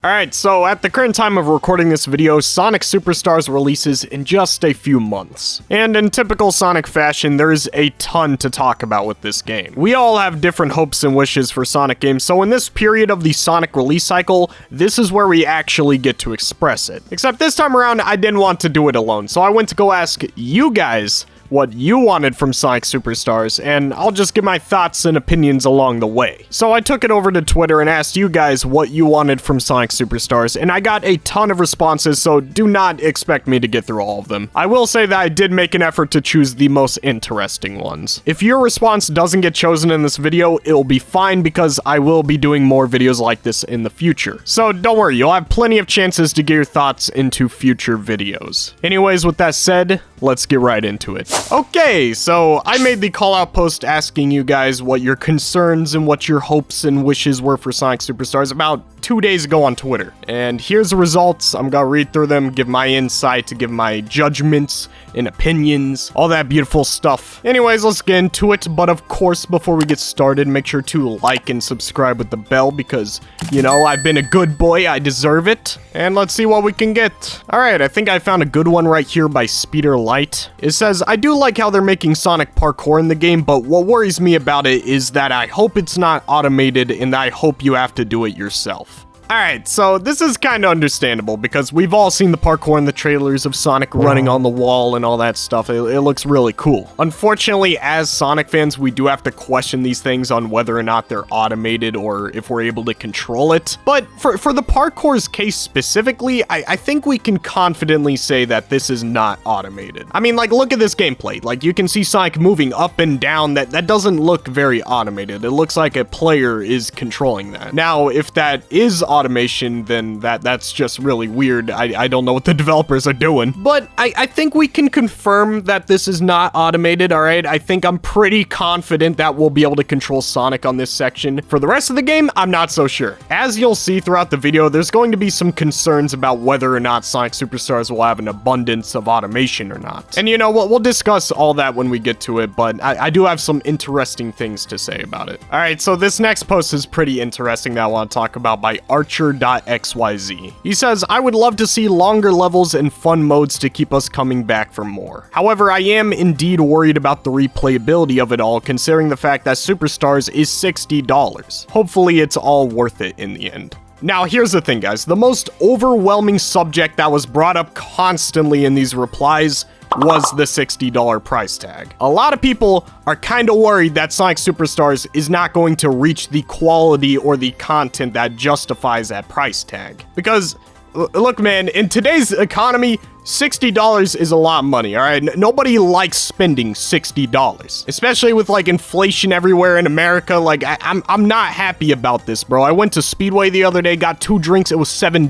Alright, so at the current time of recording this video, Sonic Superstars releases in just a few months. And in typical Sonic fashion, there's a ton to talk about with this game. We all have different hopes and wishes for Sonic games, so in this period of the Sonic release cycle, this is where we actually get to express it. Except this time around, I didn't want to do it alone, so I went to go ask you guys what you wanted from Sonic Superstars, and I'll just give my thoughts and opinions along the way. So I took it over to Twitter and asked you guys what you wanted from Sonic Superstars, and I got a ton of responses, so do not expect me to get through all of them. I will say that I did make an effort to choose the most interesting ones. If your response doesn't get chosen in this video, it'll be fine because I will be doing more videos like this in the future. So don't worry, you'll have plenty of chances to get your thoughts into future videos. Anyways, with that said, let's get right into it. Okay, so I made the call out post asking you guys what your concerns and what your hopes and wishes were for Sonic Superstars about 2 days ago on Twitter. And here's the results. I'm gonna read through them, give my insight, give my judgments and opinions, all that beautiful stuff. Anyways, let's get into it. But of course, before we get started, make sure to like and subscribe with the bell because, you know, I've been a good boy, I deserve it. And let's see what we can get. Alright, I think I found a good one right here by Speeder Light. It says, I do like how they're making Sonic parkour in the game, but what worries me about it is that I hope it's not automated and I hope you have to do it yourself. Alright, so this is kind of understandable because we've all seen the parkour in the trailers of Sonic running on the wall and all that stuff. It looks really cool. Unfortunately, as Sonic fans, we do have to question these things on whether or not they're automated or if we're able to control it. But for the parkour's case specifically, I think we can confidently say that this is not automated. I mean, like, look at this gameplay. Like, you can see Sonic moving up and down. That doesn't look very automated. It looks like a player is controlling that. Now, if that is automation, then that's just really weird. I don't know what the developers are doing. But I think we can confirm that this is not automated, alright? I think I'm pretty confident that we'll be able to control Sonic on this section. For the rest of the game, I'm not so sure. As you'll see throughout the video, there's going to be some concerns about whether or not Sonic Superstars will have an abundance of automation or not. And you know, we'll discuss all that when we get to it, but I do have some interesting things to say about it. Alright, so this next post is pretty interesting that I want to talk about by Archer.xyz. He says, I would love to see longer levels and fun modes to keep us coming back for more. However, I am indeed worried about the replayability of it all, considering the fact that Superstars is $60. Hopefully it's all worth it in the end. Now, here's the thing, guys. The most overwhelming subject that was brought up constantly in these replies was the $60 price tag. A lot of people are kind of worried that Sonic Superstars is not going to reach the quality or the content that justifies that price tag. Because, look, man, in today's economy, $60 is a lot of money, alright? Nobody likes spending $60. Especially with, like, inflation everywhere in America. Like, I'm not happy about this, bro. I went to Speedway the other day, got 2 drinks, it was $7.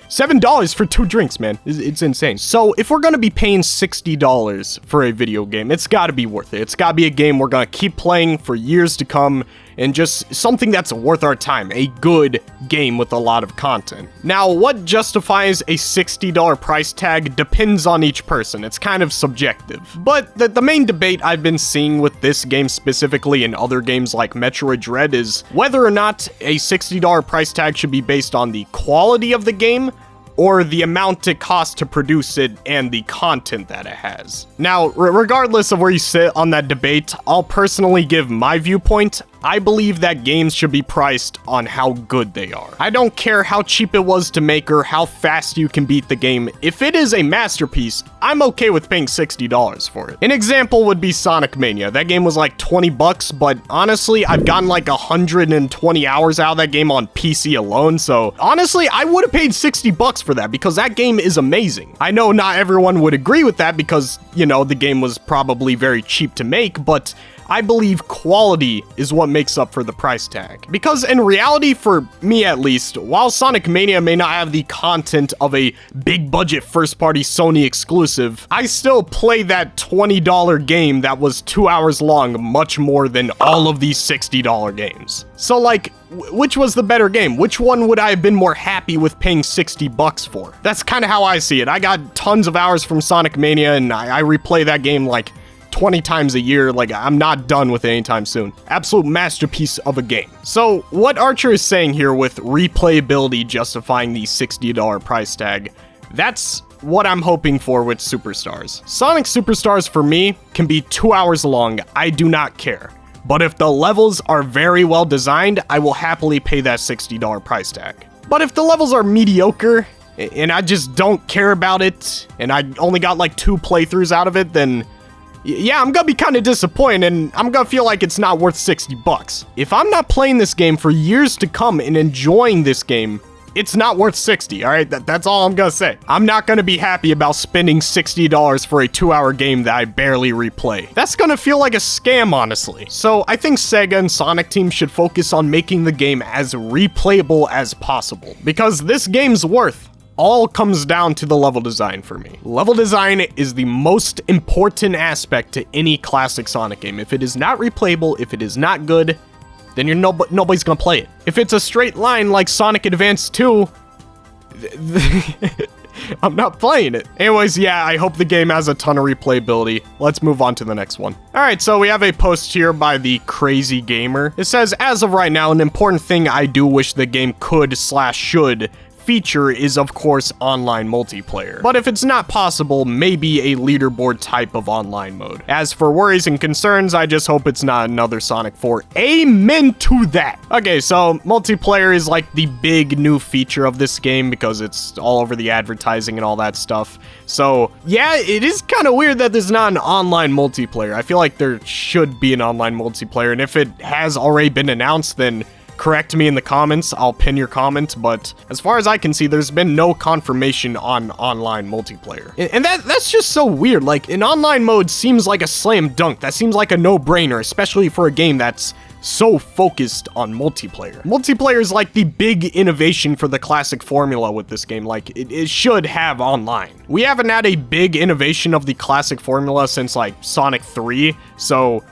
$7 for 2 drinks, man. It's insane. So if we're gonna be paying $60 for a video game, it's gotta be worth it. It's gotta be a game we're gonna keep playing for years to come and just something that's worth our time. A good game with a lot of content. Now, what justifies a $60 price tag depends on each person. It's kind of subjective. But the main debate I've been seeing with this game specifically and other games like Metroid Dread is whether or not a $60 price tag should be based on the quality of the game or the amount it costs to produce it and the content that it has. Now, regardless of where you sit on that debate, I'll personally give my viewpoint. I believe that games should be priced on how good they are. I don't care how cheap it was to make or how fast you can beat the game. If it is a masterpiece, I'm okay with paying $60 for it. An example would be Sonic Mania. That game was like 20 bucks, but honestly, I've gotten like 120 hours out of that game on PC alone, so honestly, I would have paid 60 bucks for that because that game is amazing. I know not everyone would agree with that because, you know, the game was probably very cheap to make, but I believe quality is what makes up for the price tag. Because in reality, for me at least, while Sonic Mania may not have the content of a big budget first party Sony exclusive, I still play that $20 game that was 2 hours long much more than all of these $60 games. So like, which was the better game? Which one would I have been more happy with paying 60 bucks for? That's kind of how I see it. I got tons of hours from Sonic Mania and I replay that game like 20 times a year. Like, I'm not done with it anytime soon. Absolute masterpiece of a game. So, what Archer is saying here with replayability justifying the $60 price tag, that's what I'm hoping for with Superstars. Sonic Superstars, for me, can be 2 hours long. I do not care. But if the levels are very well designed, I will happily pay that $60 price tag. But if the levels are mediocre, and I just don't care about it, and I only got like 2 playthroughs out of it, then yeah, I'm gonna be kind of disappointed, and I'm gonna feel like it's not worth 60 bucks. If I'm not playing this game for years to come and enjoying this game, it's not worth 60, all right? That's all I'm gonna say. I'm not gonna be happy about spending $60 for a 2-hour game that I barely replay. That's gonna feel like a scam, honestly. So I think Sega and Sonic Team should focus on making the game as replayable as possible, because this game's worth all comes down to the level design for me. Level design is the most important aspect to any classic Sonic game. If it is not replayable, if it is not good, then nobody's gonna play it. If it's a straight line like Sonic Advance 2, I'm not playing it. Anyways, yeah, I hope the game has a ton of replayability. Let's move on to the next one. Alright, so we have a post here by the Crazy Gamer. It says, as of right now, an important thing I do wish the game could/should feature is, of course, online multiplayer. But if it's not possible, maybe a leaderboard type of online mode. As for worries and concerns, I just hope it's not another Sonic 4. Amen to that! Okay, so multiplayer is like the big new feature of this game because it's all over the advertising and all that stuff. So, yeah, it is kind of weird that there's not an online multiplayer. I feel like there should be an online multiplayer, and if it has already been announced, then correct me in the comments, I'll pin your comment, but as far as I can see, there's been no confirmation on online multiplayer. And that's just so weird. Like, an online mode seems like a slam dunk. That seems like a no-brainer, especially for a game that's so focused on multiplayer. Multiplayer is like the big innovation for the classic formula with this game. Like, it should have online. We haven't had a big innovation of the classic formula since, like, Sonic 3, so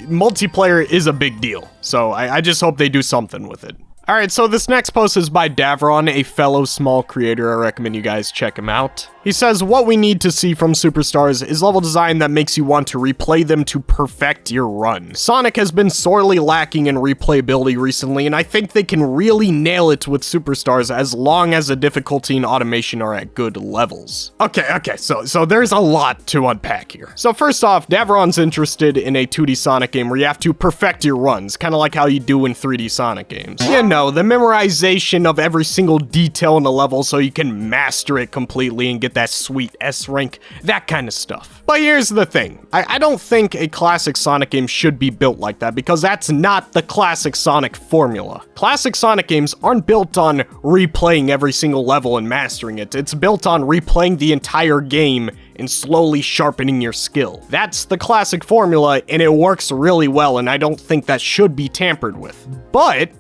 multiplayer is a big deal, so I just hope they do something with it. Alright, so this next post is by Davron, a fellow small creator. I recommend you guys check him out. He says, what we need to see from Superstars is level design that makes you want to replay them to perfect your run. Sonic has been sorely lacking in replayability recently, and I think they can really nail it with Superstars as long as the difficulty and automation are at good levels. Okay, so there's a lot to unpack here. So first off, Davron's interested in a 2D Sonic game where you have to perfect your runs, kind of like how you do in 3D Sonic games. You know, the memorization of every single detail in the level so you can master it completely and get that sweet S rank, that kind of stuff. But here's the thing, I don't think a classic Sonic game should be built like that, because that's not the classic Sonic formula. Classic Sonic games aren't built on replaying every single level and mastering it. It's built on replaying the entire game and slowly sharpening your skill. That's the classic formula, and it works really well, and I don't think that should be tampered with. But,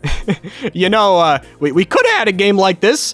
you know, we could have had a game like this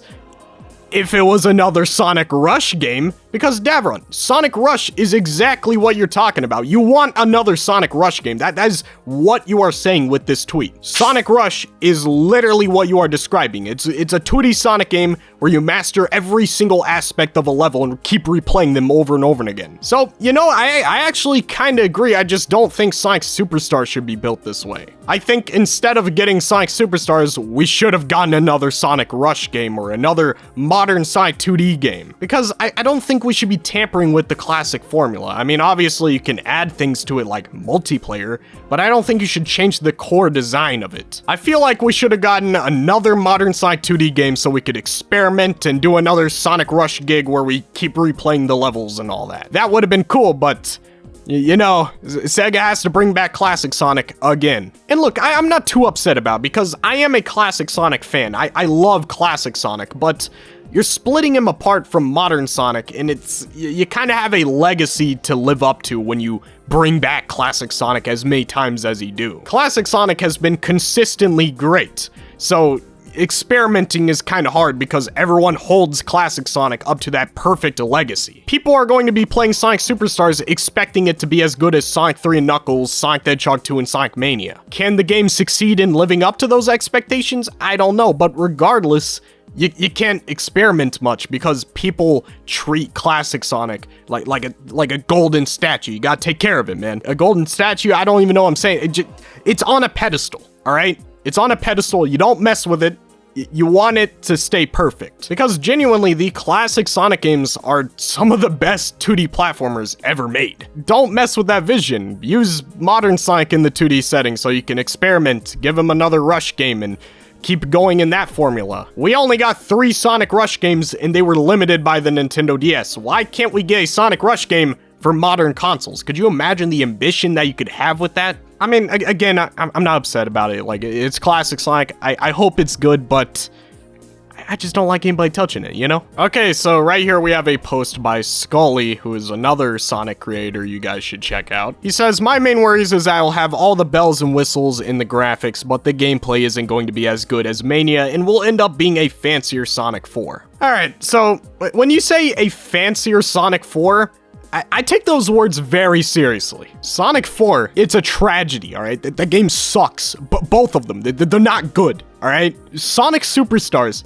if it was another Sonic Rush game, because Davron, Sonic Rush is exactly what you're talking about. You want another Sonic Rush game. That is what you are saying with this tweet. Sonic Rush is literally what you are describing. It's a 2D Sonic game where you master every single aspect of a level and keep replaying them over and over again. So, you know, I actually kind of agree. I just don't think Sonic Superstars should be built this way. I think instead of getting Sonic Superstars, we should have gotten another Sonic Rush game or another modern Sonic 2D game, because I don't think we should be tampering with the classic formula. I mean, obviously you can add things to it like multiplayer, but I don't think you should change the core design of it. I feel like we should have gotten another modern Sonic 2D game so we could experiment and do another Sonic Rush gig where we keep replaying the levels and all that. That would have been cool, but you know, Sega has to bring back classic Sonic again. And look, I'm not too upset about it, because I am a classic Sonic fan. I love classic Sonic, but you're splitting him apart from modern Sonic, and you kind of have a legacy to live up to when you bring back classic Sonic as many times as you do. Classic Sonic has been consistently great, so experimenting is kind of hard because everyone holds classic Sonic up to that perfect legacy. People are going to be playing Sonic Superstars expecting it to be as good as Sonic 3 and Knuckles, Sonic the Hedgehog 2, and Sonic Mania. Can the game succeed in living up to those expectations? I don't know, but regardless, you can't experiment much because people treat classic Sonic like a golden statue. You gotta take care of it, man. A golden statue, I don't even know what I'm saying. It's on a pedestal, all right? It's on a pedestal. You don't mess with it. You want it to stay perfect. Because genuinely, the classic Sonic games are some of the best 2D platformers ever made. Don't mess with that vision. Use modern Sonic in the 2D setting so you can experiment, give him another Rush game, and keep going in that formula. We only got 3 Sonic Rush games, and they were limited by the Nintendo DS. Why can't we get a Sonic Rush game for modern consoles? Could you imagine the ambition that you could have with that? I mean, again, I'm not upset about it. Like, it's classic Sonic. I hope it's good, but I just don't like anybody touching it, you know? Okay, so right here we have a post by Scully, who is another Sonic creator you guys should check out. He says, my main worries is I'll have all the bells and whistles in the graphics, but the gameplay isn't going to be as good as Mania, and will end up being a fancier Sonic 4. Alright, so when you say a fancier Sonic 4, I take those words very seriously. Sonic 4, it's a tragedy, alright? The game sucks, but both of them, they're not good, alright? Sonic Superstars,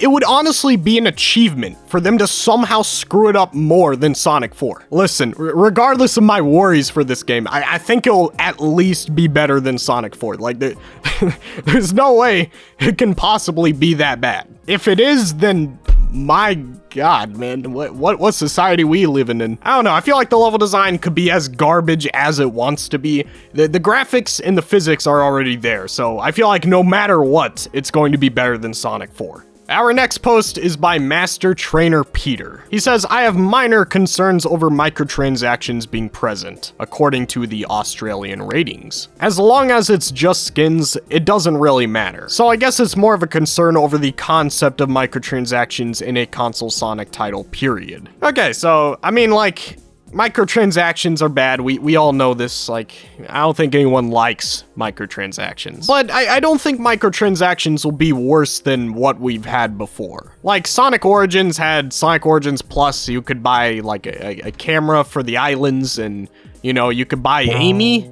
it would honestly be an achievement for them to somehow screw it up more than Sonic 4. Listen, regardless of my worries for this game, I think it'll at least be better than Sonic 4. Like, there's no way it can possibly be that bad. If it is, then my God, man, what society we living in? I don't know. I feel like the level design could be as garbage as it wants to be. The graphics and the physics are already there, so I feel like no matter what, it's going to be better than Sonic 4. Our next post is by Master Trainer Peter. He says, I have minor concerns over microtransactions being present, according to the Australian ratings. As long as it's just skins, it doesn't really matter. So I guess it's more of a concern over the concept of microtransactions in a console Sonic title, period. Okay, so, I mean, like, microtransactions are bad. We all know this. Like, I don't think anyone likes microtransactions. But I don't think microtransactions will be worse than what we've had before. Like, Sonic Origins had Sonic Origins Plus. You could buy, like, a camera for the islands, and, you know, you could buy Amy.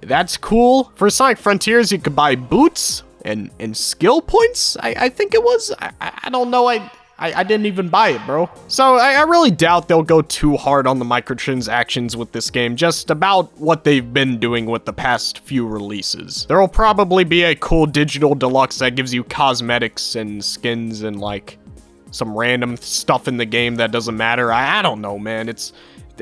That's cool. For Sonic Frontiers, you could buy boots and skill points, I think it was. I don't know. I didn't even buy it, bro. So I really doubt they'll go too hard on the microtransactions with this game, just about what they've been doing with the past few releases. There'll probably be a cool digital deluxe that gives you cosmetics and skins and like some random stuff in the game that doesn't matter. I don't know, man.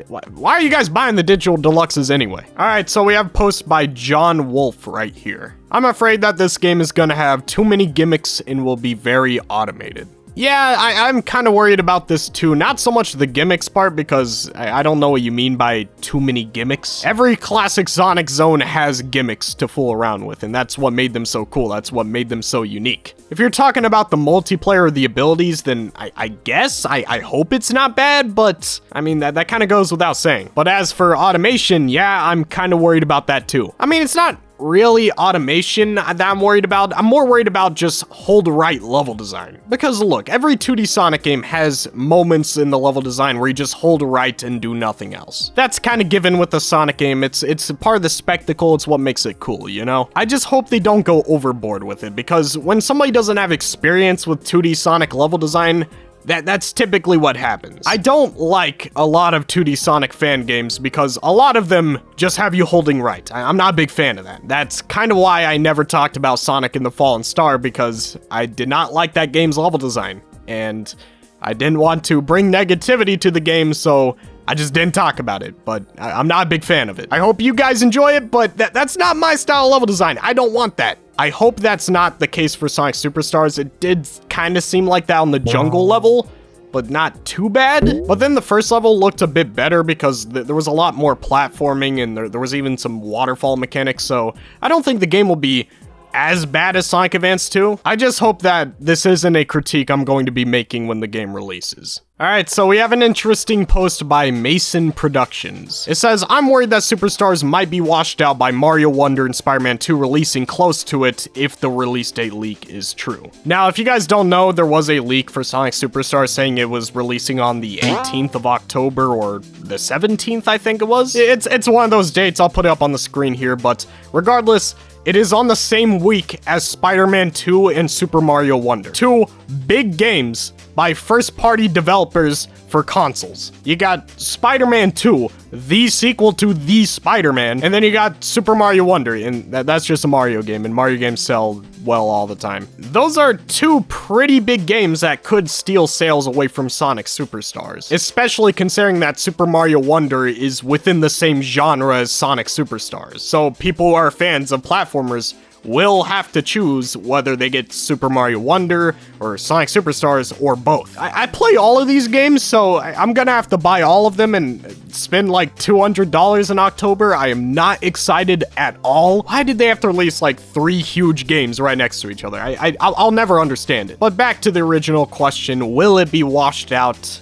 Why are you guys buying the digital deluxes anyway? Alright, so we have a post by John Wolf right here. I'm afraid that this game is gonna have too many gimmicks and will be very automated. Yeah, I'm kind of worried about this too. Not so much the gimmicks part, because I don't know what you mean by too many gimmicks. Every classic Sonic zone has gimmicks to fool around with, and that's what made them so cool. That's what made them so unique. If you're talking about the multiplayer or the abilities, then I guess, I hope it's not bad, but I mean, that kind of goes without saying. But as for automation, yeah, I'm kind of worried about that too. I mean, it's not really automation that I'm worried about. I'm more worried about just hold right level design. Because look, every 2D Sonic game has moments in the level design where you just hold right and do nothing else. That's kind of given with the Sonic game. It's part of the spectacle. It's what makes it cool, you know? I just hope they don't go overboard with it, because when somebody doesn't have experience with 2D Sonic level design, that's typically what happens. I don't like a lot of 2D Sonic fan games because a lot of them just have you holding right. I'm not a big fan of that. That's kind of why I never talked about Sonic and the Fallen Star, because I did not like that game's level design, and I didn't want to bring negativity to the game, so I just didn't talk about it, but I'm not a big fan of it. I hope you guys enjoy it, but that's not my style of level design. I don't want that. I hope that's not the case for Sonic Superstars. It did kind of seem like that on the jungle level, but not too bad. But then the first level looked a bit better because there was a lot more platforming, and there was even some waterfall mechanics, so I don't think the game will be as bad as Sonic Advance 2. I just hope that this isn't a critique I'm going to be making when the game releases. Alright, so we have an interesting post by Mason Productions. It says, I'm worried that Superstars might be washed out by Mario Wonder and Spider-Man 2 releasing close to it if the release date leak is true. Now, if you guys don't know, there was a leak for Sonic Superstars saying it was releasing on the 18th of October or the 17th, I think it was. It's one of those dates. I'll put it up on the screen here, but regardless, it is on the same week as Spider-Man 2 and Super Mario Wonder. Two big games by first-party developers for consoles. You got Spider-Man 2, the sequel to the Spider-Man, and then you got Super Mario Wonder, and that's just a Mario game, and Mario games sell well all the time. Those are two pretty big games that could steal sales away from Sonic Superstars, especially considering that Super Mario Wonder is within the same genre as Sonic Superstars. So people who are fans of platformers will have to choose whether they get Super Mario Wonder or Sonic Superstars or both. I play all of these games, so I'm gonna have to buy all of them and spend like $200 in October. I am not excited at all. Why did they have to release like 3 huge games right next to each other? I'll never understand it. But back to the original question, will it be washed out?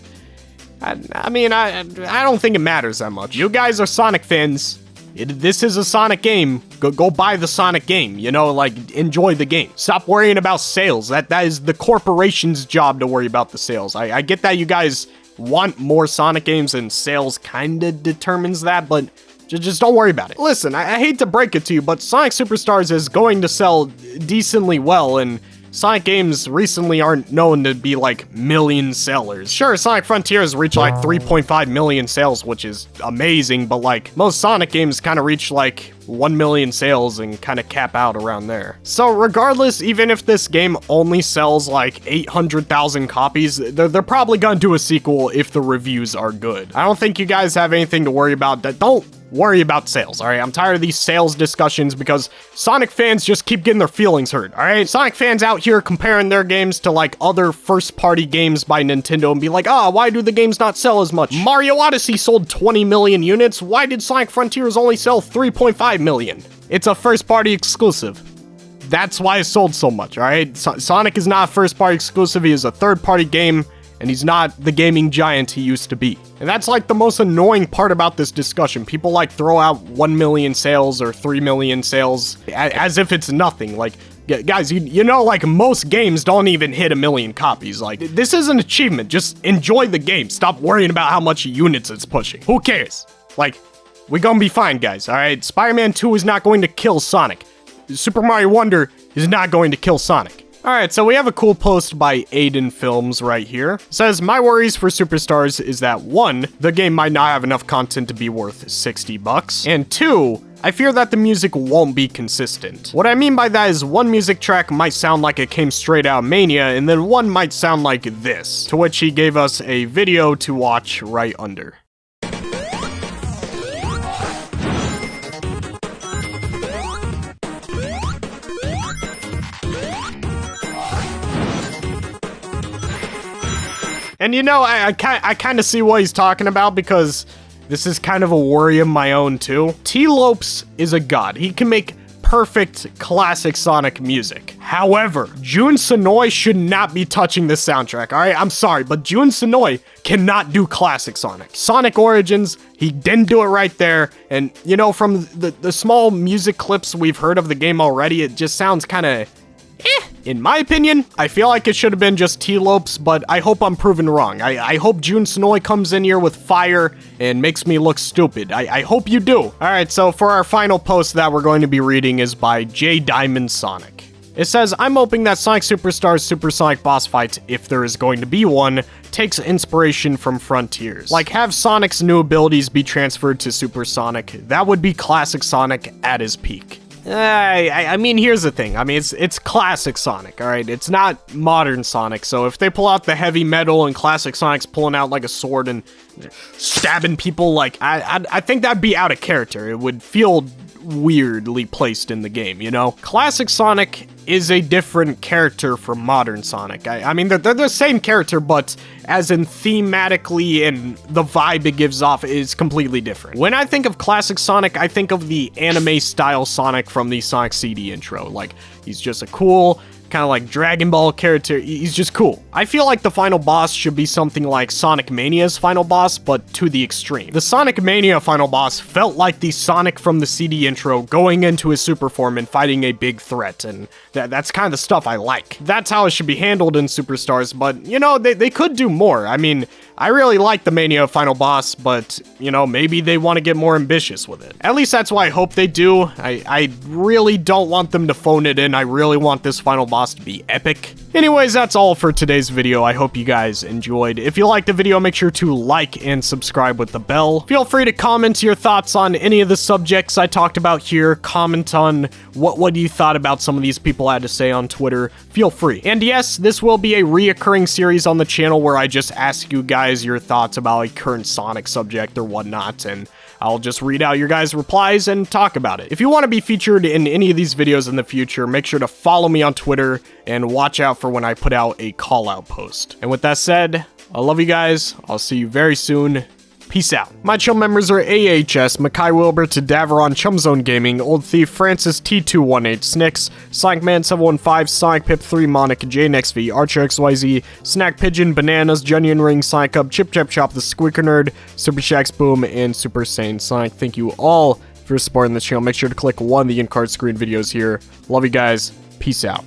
I mean, I don't think it matters that much. You guys are Sonic fans. This is a Sonic game. Go buy the Sonic game, you know, like, enjoy the game. Stop worrying about sales. That is the corporation's job to worry about the sales. I get that you guys want more Sonic games and sales kinda determines that, but just don't worry about it. Listen, I hate to break it to you, but Sonic Superstars is going to sell decently well, and Sonic games recently aren't known to be like million sellers. Sure, Sonic Frontiers reached like 3.5 million sales, which is amazing, but like most Sonic games kind of reach like 1 million sales and kind of cap out around there. So regardless, even if this game only sells like 800,000 copies, they're probably gonna do a sequel if the reviews are good. I don't think you guys have anything to worry about. Don't worry about sales, alright? I'm tired of these sales discussions because Sonic fans just keep getting their feelings hurt, alright? Sonic fans out here comparing their games to like other first-party games by Nintendo and be like, why do the games not sell as much? Mario Odyssey sold 20 million units. Why did Sonic Frontiers only sell 3.5 million? It's a first-party exclusive. That's why it sold so much, alright? Sonic is not a first-party exclusive. He is a third-party game, and he's not the gaming giant he used to be. And that's like the most annoying part about this discussion. People like throw out 1 million sales or 3 million sales as if it's nothing. Like, guys, you know, like most games don't even hit 1 million copies. Like, this is an achievement. Just enjoy the game. Stop worrying about how much units it's pushing. Who cares? Like, we're gonna be fine, guys, alright? Spider-Man 2 is not going to kill Sonic. Super Mario Wonder is not going to kill Sonic. Alright, so we have a cool post by Aiden Films right here. It says, my worries for Superstars is that 1, the game might not have enough content to be worth $60, and 2, I fear that the music won't be consistent. What I mean by that is one music track might sound like it came straight out of Mania, and then one might sound like this, to which he gave us a video to watch right under. And you know, I kind of see what he's talking about because this is kind of a worry of my own too. T-Lopes is a god. He can make perfect classic Sonic music. However, Jun Senoue should not be touching this soundtrack, alright? I'm sorry, but Jun Senoue cannot do classic Sonic. Sonic Origins, he didn't do it right there, and you know, from the small music clips we've heard of the game already, it just sounds kind of in my opinion. I feel like it should have been just T-Lopes, but I hope I'm proven wrong. I hope Jun Senoue comes in here with fire and makes me look stupid. I hope you do. Alright, so for our final post that we're going to be reading is by J Diamond Sonic. It says, I'm hoping that Sonic Superstars Super Sonic boss fight, if there is going to be one, takes inspiration from Frontiers. Like, have Sonic's new abilities be transferred to Super Sonic. That would be classic Sonic at his peak. I mean, here's the thing. I mean, it's classic Sonic, alright? It's not modern Sonic, so if they pull out the heavy metal and classic Sonic's pulling out like a sword and stabbing people, like, I think that'd be out of character. It would feel weirdly placed in the game, you know? Classic Sonic is a different character from modern Sonic. I mean, they're the same character, but as in thematically and the vibe it gives off is completely different. When I think of classic Sonic, I think of the anime style Sonic from the Sonic CD intro. Like, he's just a cool, kind of like Dragon Ball character. He's just cool. I feel like the final boss should be something like Sonic Mania's final boss, but to the extreme. The Sonic Mania final boss felt like the Sonic from the CD intro going into his super form and fighting a big threat, and that's kind of the stuff I like. That's how it should be handled in Superstars, but, you know, they could do more. I mean, I really like the Mania final boss, but, you know, maybe they want to get more ambitious with it. At least that's why I hope they do. I really don't want them to phone it in. I really want this final boss to be epic. Anyways, that's all for today's video. I hope you guys enjoyed. If you liked the video, make sure to like and subscribe with the bell. Feel free to comment your thoughts on any of the subjects I talked about here. Comment on what you thought about some of these people I had to say on Twitter. Feel free. And yes, this will be a reoccurring series on the channel where I just ask you guys your thoughts about a current Sonic subject or whatnot, and I'll just read out your guys' replies and talk about it. If you want to be featured in any of these videos in the future, make sure to follow me on Twitter and watch out for when I put out a call-out post. And with that said, I love you guys. I'll see you very soon. Peace out. My chum members are AHS, Makai Wilbur, Tadaveron, Chumzone Gaming, Old Thief, Francis T218, Snicks, Sonic Man 715, Sonic Pip 3, Monic, JNXV, Archer XYZ, Snack Pigeon, Bananas, Junion Ring, Sonic Up, Chip Chap Chop, The Squeaker Nerd, Super Shax Boom, and Super Saiyan Sonic. Thank you all for supporting the channel. Make sure to click one of the in-card screen videos here. Love you guys. Peace out.